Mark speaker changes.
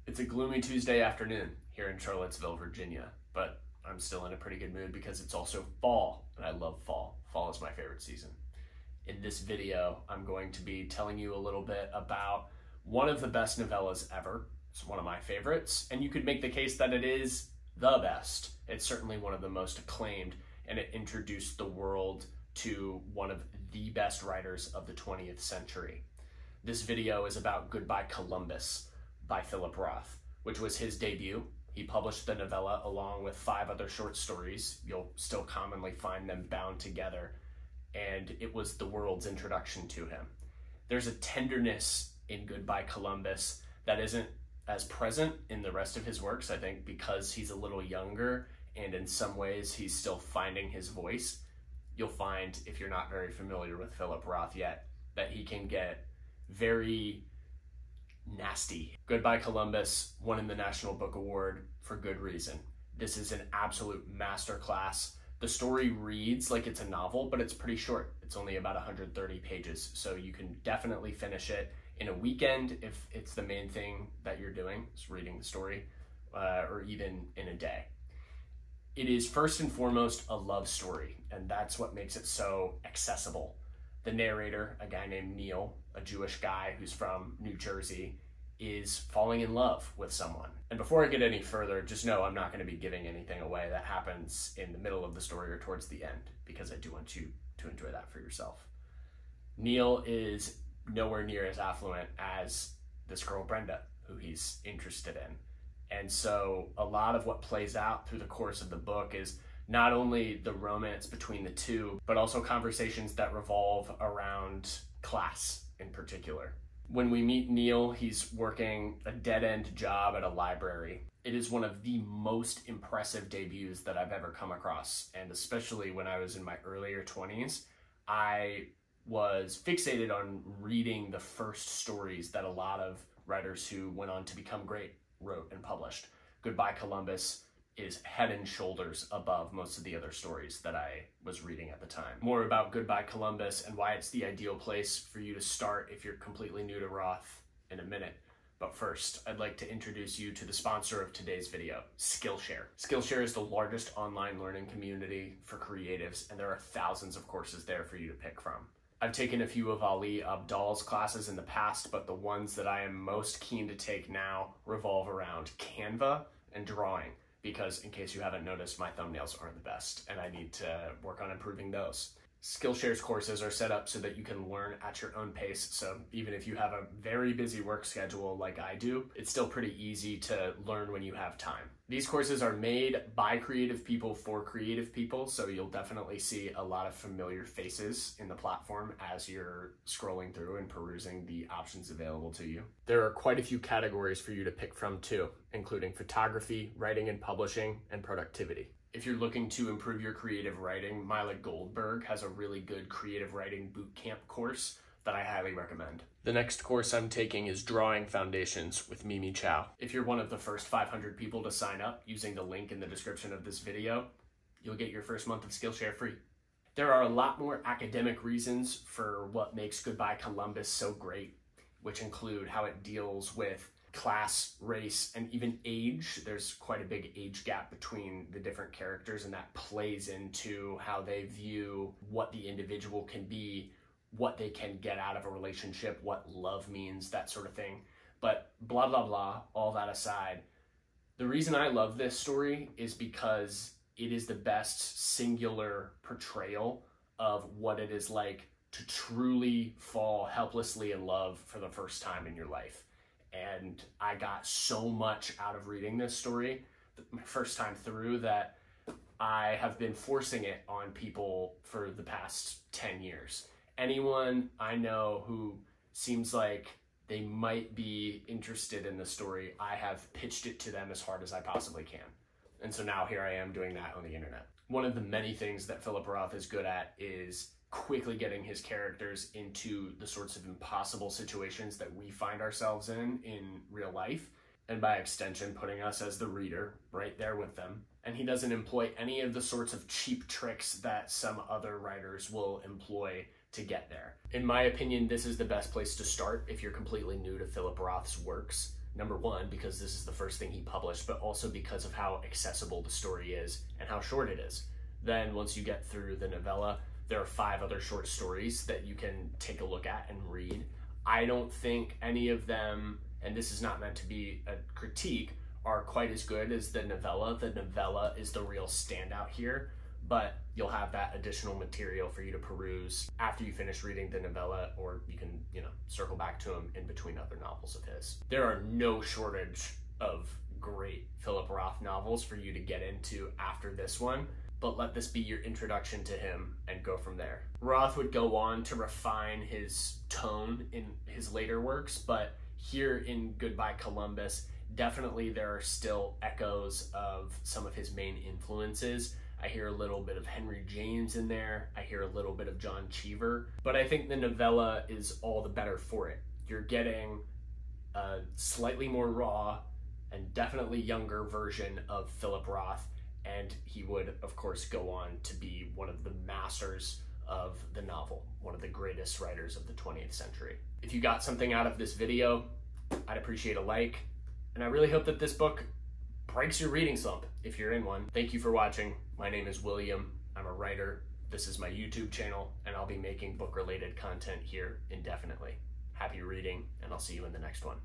Speaker 1: It's a gloomy Tuesday afternoon here in Charlottesville, Virginia, but I'm still in a pretty good mood because it's also fall, and I love fall. Fall is my favorite season. In this video, I'm going to be telling you a little bit about one of the best novellas ever. It's one of my favorites, and you could make the case that it is the best. It's certainly one of the most acclaimed, and it introduced the world to one of the best writers of the 20th century. This video is about Goodbye Columbus by Philip Roth, which was his debut. He published the novella along with 5 other short stories. You'll still commonly find them bound together, and it was the world's introduction to him. There's a tenderness in Goodbye Columbus that isn't as present in the rest of his works, I think, because he's a little younger and in some ways he's still finding his voice. You'll find, if you're not very familiar with Philip Roth yet, that he can get very nasty. Goodbye Columbus won the National Book Award for good reason. This is an absolute masterclass. The story reads like it's a novel, but it's pretty short. It's only about 130 pages, so you can definitely finish it in a weekend if it's the main thing that you're doing, is reading the story, or even in a day. It is first and foremost a love story, and that's what makes it so accessible. The narrator, a guy named Neil, a Jewish guy who's from New Jersey, is falling in love with someone. And before I get any further, just know I'm not going to be giving anything away that happens in the middle of the story or towards the end, because I do want you to enjoy that for yourself. Neil is nowhere near as affluent as this girl Brenda, who he's interested in. And so a lot of what plays out through the course of the book is not only the romance between the two, but also conversations that revolve around class in particular. When we meet Neil, he's working a dead-end job at a library. It is one of the most impressive debuts that I've ever come across, and especially when I was in my earlier 20s, I was fixated on reading the first stories that a lot of writers who went on to become great wrote and published. Goodbye Columbus is head and shoulders above most of the other stories that I was reading at the time. More about Goodbye Columbus and why it's the ideal place for you to start if you're completely new to Roth in a minute. But first, I'd like to introduce you to the sponsor of today's video, Skillshare. Skillshare is the largest online learning community for creatives, and there are thousands of courses there for you to pick from. I've taken a few of Ali Abdaal's classes in the past, but the ones that I am most keen to take now revolve around Canva and drawing, because in case you haven't noticed, my thumbnails aren't the best, and I need to work on improving those. Skillshare's courses are set up so that you can learn at your own pace, so even if you have a very busy work schedule like I do, it's still pretty easy to learn when you have time. These courses are made by creative people for creative people, so you'll definitely see a lot of familiar faces in the platform as you're scrolling through and perusing the options available to you. There are quite a few categories for you to pick from too, including photography, writing and publishing, and productivity. If you're looking to improve your creative writing, Mila Goldberg has a really good creative writing bootcamp course that I highly recommend. The next course I'm taking is Drawing Foundations with Mimi Chow. If you're one of the first 500 people to sign up using the link in the description of this video, you'll get your first month of Skillshare free. There are a lot more academic reasons for what makes Goodbye Columbus so great, which include how it deals with class, race, and even age. There's quite a big age gap between the different characters, and that plays into how they view what the individual can be, what they can get out of a relationship, what love means, that sort of thing. But blah, blah, blah, all that aside, the reason I love this story is because it is the best singular portrayal of what it is like to truly fall helplessly in love for the first time in your life. And I got so much out of reading this story my first time through that I have been forcing it on people for the past 10 years. Anyone I know who seems like they might be interested in the story, I have pitched it to them as hard as I possibly can. And so now here I am doing that on the internet. One of the many things that Philip Roth is good at is quickly getting his characters into the sorts of impossible situations that we find ourselves in real life, and by extension putting us as the reader right there with them. And he doesn't employ any of the sorts of cheap tricks that some other writers will employ to get there. In my opinion, this is the best place to start if you're completely new to Philip Roth's works. Number one, because this is the first thing he published, but also because of how accessible the story is and how short it is. Then once you get through the novella, there are 5 other short stories that you can take a look at and read. I don't think any of them, and this is not meant to be a critique, are quite as good as the novella. The novella is the real standout here, but you'll have that additional material for you to peruse after you finish reading the novella, or you can, circle back to them in between other novels of his. There are no shortage of great Philip Roth novels for you to get into after this one, but let this be your introduction to him and go from there. Roth would go on to refine his tone in his later works, but here in Goodbye Columbus, definitely there are still echoes of some of his main influences. I hear a little bit of Henry James in there. I hear a little bit of John Cheever, but I think the novella is all the better for it. You're getting a slightly more raw and definitely younger version of Philip Roth, and he would, of course, go on to be one of the masters of the novel, one of the greatest writers of the 20th century. If you got something out of this video, I'd appreciate a like, and I really hope that this book breaks your reading slump if you're in one. Thank you for watching. My name is William. I'm a writer. This is my YouTube channel, and I'll be making book-related content here indefinitely. Happy reading, and I'll see you in the next one.